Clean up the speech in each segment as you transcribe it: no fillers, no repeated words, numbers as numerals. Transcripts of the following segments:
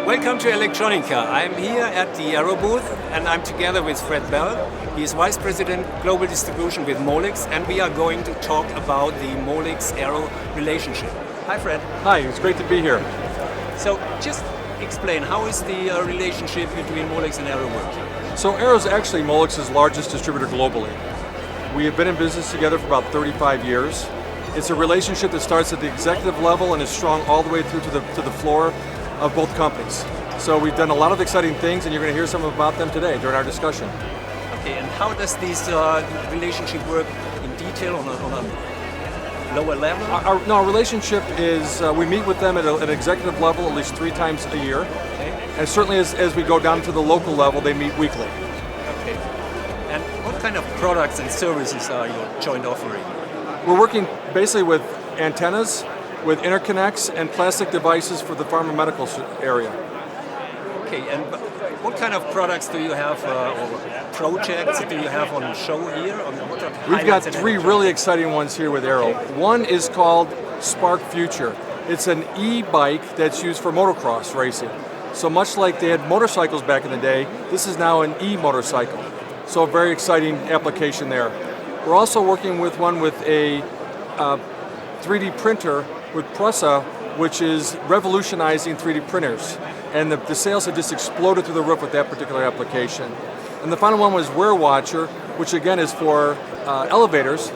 Welcome to Electronica. I'm here at the Arrow booth and I'm together with Fred Bell. He is Vice President Global Distribution with Molex, and we are going to talk about the Molex-Arrow relationship. Hi Fred. Hi, it's great to be here. So just explain, how is the relationship between Molex and Arrow working? So Arrow is actually Molex's largest distributor globally. We have been in business together for about 35 years. It's a relationship that starts at the executive level and is strong all the way through to the floor of both companies. So we've done a lot of exciting things, and you're going to hear some about them today during our discussion. Okay, and how does this relationship work in detail on a lower level? Our relationship is, we meet with them at an executive level at least 3 times a year. Okay. And certainly as we go down to the local level, they meet weekly. Okay. And what kind of products and services are you joint offering? We're working basically with antennas, with interconnects and plastic devices for the pharma medical area. Okay, and what kind of products do you have, or projects do you have on show here? We've got 3 really exciting ones here with Arrow. One is called Spark Future. It's an e-bike that's used for motocross racing. So much like they had motorcycles back in the day, this is now an e-motorcycle. So a very exciting application there. We're also working with one with a 3D printer with Prusa, which is revolutionizing 3D printers. And the sales have just exploded through the roof with that particular application. And the final one was Wear Watcher, which again is for elevators,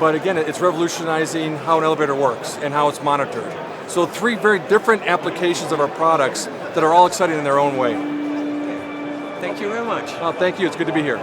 but again it's revolutionizing how an elevator works and how it's monitored. So 3 very different applications of our products that are all exciting in their own way. Thank you very much. Thank you, it's good to be here.